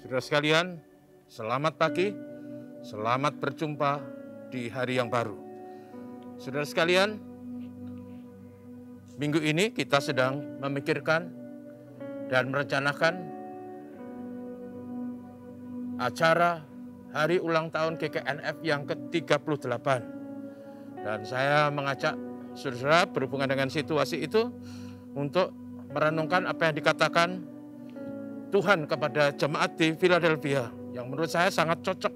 Saudara sekalian, selamat pagi, selamat berjumpa di hari yang baru. Saudara sekalian, minggu ini kita sedang memikirkan dan merencanakan acara hari ulang tahun GKNF yang ke-38. Dan saya mengajak saudara berhubungan dengan situasi itu untuk merenungkan apa yang dikatakan Tuhan kepada jemaat di Philadelphia, yang menurut saya sangat cocok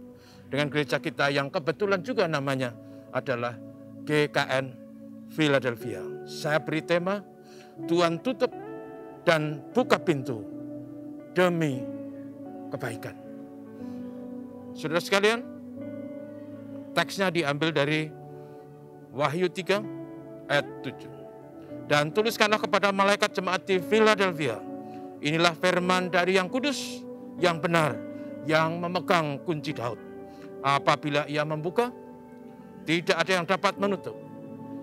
dengan gereja kita yang kebetulan juga namanya adalah GKN Philadelphia. Saya beri tema, Tuhan tutup dan buka pintu demi kebaikan. Saudara sekalian, teksnya diambil dari Wahyu 3 ayat 7. Dan tuliskanlah kepada malaikat jemaat di Philadelphia, inilah firman dari yang kudus, yang benar, yang memegang kunci Daud. Apabila ia membuka, tidak ada yang dapat menutup.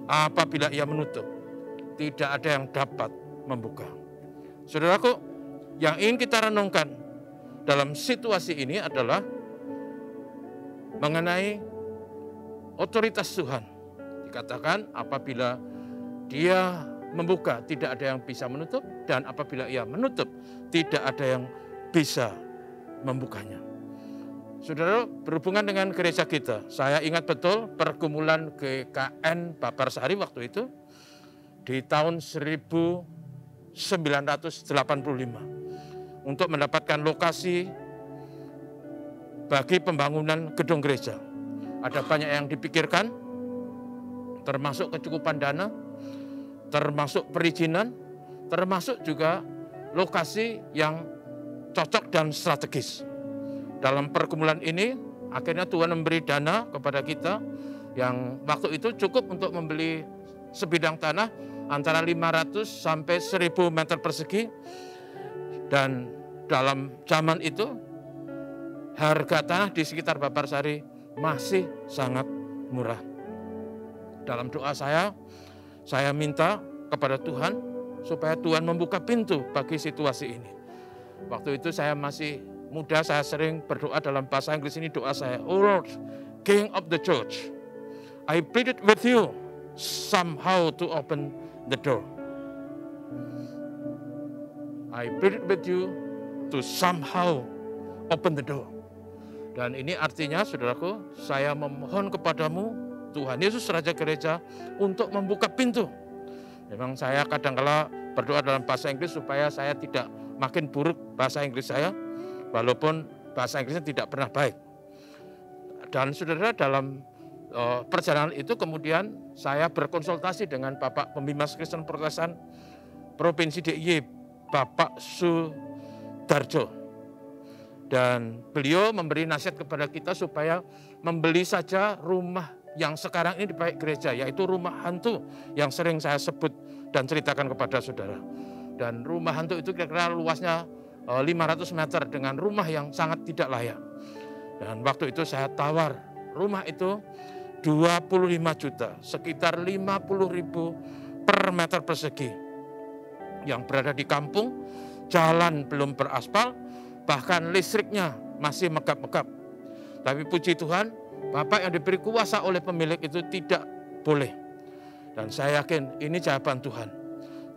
Apabila ia menutup, tidak ada yang dapat membuka. Saudaraku, yang ingin kita renungkan dalam situasi ini adalah mengenai otoritas Tuhan. Dikatakan apabila dia membuka, tidak ada yang bisa menutup, dan apabila ia menutup, tidak ada yang bisa membukanya. Saudara, berhubungan dengan gereja kita, saya ingat betul pergumulan GKN Babarsari waktu itu di tahun 1985 untuk mendapatkan lokasi bagi pembangunan gedung gereja. Ada banyak yang dipikirkan, termasuk kecukupan dana, termasuk perizinan, termasuk juga lokasi yang cocok dan strategis. Dalam pergumulan ini, akhirnya Tuhan memberi dana kepada kita yang waktu itu cukup untuk membeli sebidang tanah antara 500 sampai 1000 meter persegi. Dan dalam zaman itu, harga tanah di sekitar Babarsari masih sangat murah. Dalam doa saya minta kepada Tuhan supaya Tuhan membuka pintu bagi situasi ini. Waktu itu saya masih muda, saya sering berdoa dalam bahasa Inggris ini, doa saya, "Oh Lord, King of the Church, I pleaded with you somehow to open the door. I pleaded with you to somehow open the door." Dan ini artinya, saudaraku, saya memohon kepadamu, Tuhan Yesus Raja Gereja, untuk membuka pintu. Memang saya kadang-kala berdoa dalam bahasa Inggris supaya saya tidak makin buruk bahasa Inggris saya, walaupun bahasa Inggrisnya tidak pernah baik. Dan saudara, dalam perjalanan itu kemudian saya berkonsultasi dengan Bapak Pembimbing Kristen Protestan Provinsi DIY, Bapak Sudarjo. Dan beliau memberi nasihat kepada kita supaya membeli saja rumah yang sekarang ini di bait gereja, yaitu rumah hantu yang sering saya sebut dan ceritakan kepada saudara. Dan rumah hantu itu kira-kira luasnya 500 meter dengan rumah yang sangat tidak layak. Dan waktu itu saya tawar rumah itu 25 juta, sekitar 50.000 per meter persegi. Yang berada di kampung, jalan belum beraspal, bahkan listriknya masih megap-megap. Tapi puji Tuhan, Bapak yang diberi kuasa oleh pemilik itu tidak boleh. Dan saya yakin ini jawaban Tuhan.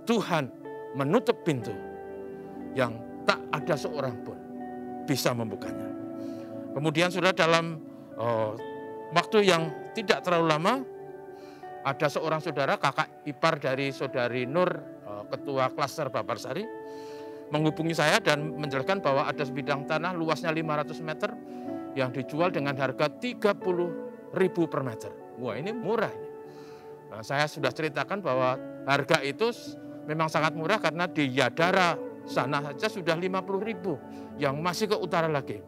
Tuhan menutup pintu yang tak ada seorang pun bisa membukanya. Kemudian sudah dalam waktu yang tidak terlalu lama, ada seorang saudara, kakak ipar dari saudari Nur, ketua klaster Babarsari, menghubungi saya dan menjelaskan bahwa ada sebidang tanah luasnya 500 meter yang dijual dengan harga 30.000 per meter. Wah, ini murah ini. Nah, saya sudah ceritakan bahwa harga itu memang sangat murah karena di Yadara sana saja sudah 50.000, yang masih ke utara lagi.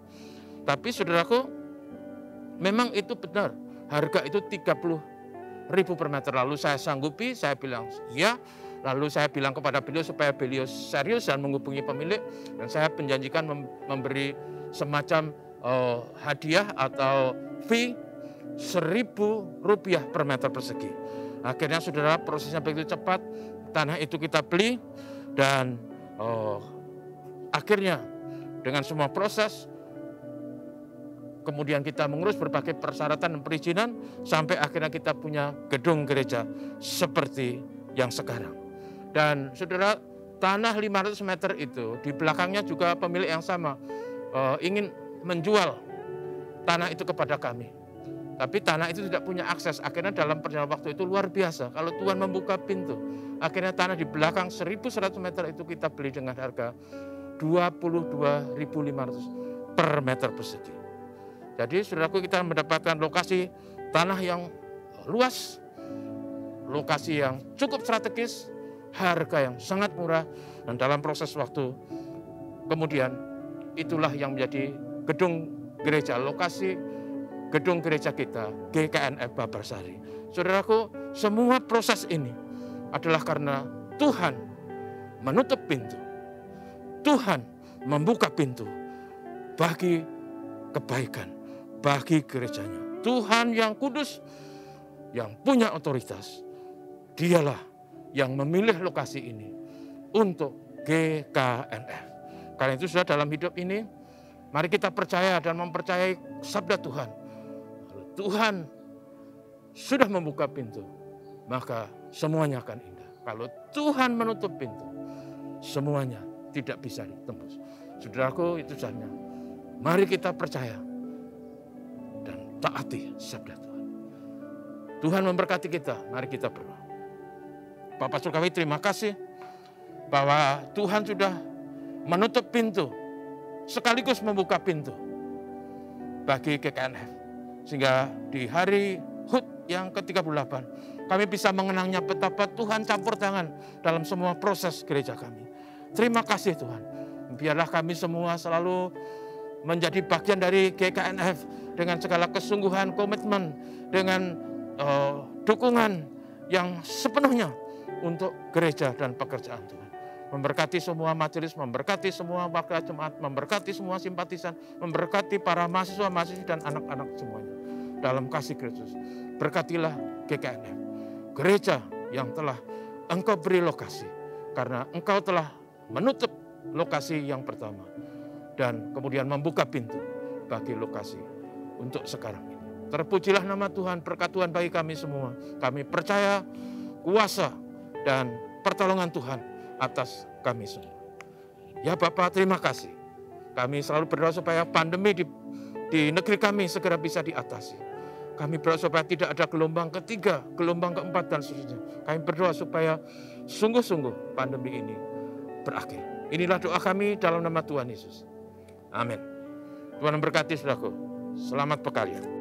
Tapi saudaraku, memang itu benar, harga itu 30.000 per meter. Lalu saya sanggupi, saya bilang ya. Lalu saya bilang kepada beliau supaya beliau serius dan menghubungi pemilik, dan saya menjanjikan memberi semacam hadiah atau fee 1.000 rupiah per meter persegi. Akhirnya saudara, prosesnya begitu cepat, tanah itu kita beli, dan akhirnya dengan semua proses, kemudian kita mengurus berbagai persyaratan dan perizinan, sampai akhirnya kita punya gedung gereja seperti yang sekarang. Dan saudara, tanah 500 meter itu, di belakangnya juga pemilik yang sama ingin menjual tanah itu kepada kami. Tapi tanah itu tidak punya akses. Akhirnya dalam perjalanan waktu itu luar biasa. Kalau Tuhan membuka pintu, akhirnya tanah di belakang 1.100 meter itu kita beli dengan harga 22.500 per meter persegi. Jadi saudaraku, kita mendapatkan lokasi tanah yang luas, lokasi yang cukup strategis, harga yang sangat murah, dan dalam proses waktu kemudian itulah yang menjadi gedung gereja, lokasi gedung gereja kita, GKNF Babarsari. Saudaraku, semua proses ini adalah karena Tuhan menutup pintu. Tuhan membuka pintu bagi kebaikan, bagi gerejanya. Tuhan yang kudus, yang punya otoritas, dialah yang memilih lokasi ini untuk GKNF. Karena itu sudah dalam hidup ini, mari kita percaya dan mempercayai sabda Tuhan. Tuhan sudah membuka pintu, maka semuanya akan indah. Kalau Tuhan menutup pintu, semuanya tidak bisa ditembus. Saudaraku, itu saja. Mari kita percaya dan taati sabda Tuhan. Tuhan memberkati kita. Mari kita berdoa. Bapak Surgawi, terima kasih bahwa Tuhan sudah menutup pintu sekaligus membuka pintu bagi GKNF. Sehingga di hari HUT yang ke-38, kami bisa mengenangnya betapa Tuhan campur tangan dalam semua proses gereja kami. Terima kasih Tuhan. Biarlah kami semua selalu menjadi bagian dari GKNF dengan segala kesungguhan, komitmen, dengan dukungan yang sepenuhnya untuk gereja dan pekerjaan Tuhan. Memberkati semua majelis, memberkati semua wakil jemaat, memberkati semua simpatisan, memberkati para mahasiswa-mahasiswi dan anak-anak semuanya. Dalam kasih Kristus, berkatilah GKNF, gereja yang telah Engkau beri lokasi, karena Engkau telah menutup lokasi yang pertama, dan kemudian membuka pintu bagi lokasi untuk sekarang ini. Terpujilah nama Tuhan, berkat Tuhan bagi kami semua. Kami percaya kuasa dan pertolongan Tuhan atas kami semua. Ya Bapak, terima kasih. Kami selalu berdoa supaya pandemi di negeri kami segera bisa diatasi. Kami berdoa supaya tidak ada gelombang ketiga, gelombang keempat, dan seterusnya. Kami berdoa supaya sungguh-sungguh pandemi ini berakhir. Inilah doa kami dalam nama Tuhan Yesus. Amin. Tuhan memberkati saudaraku. Selamat pekarya.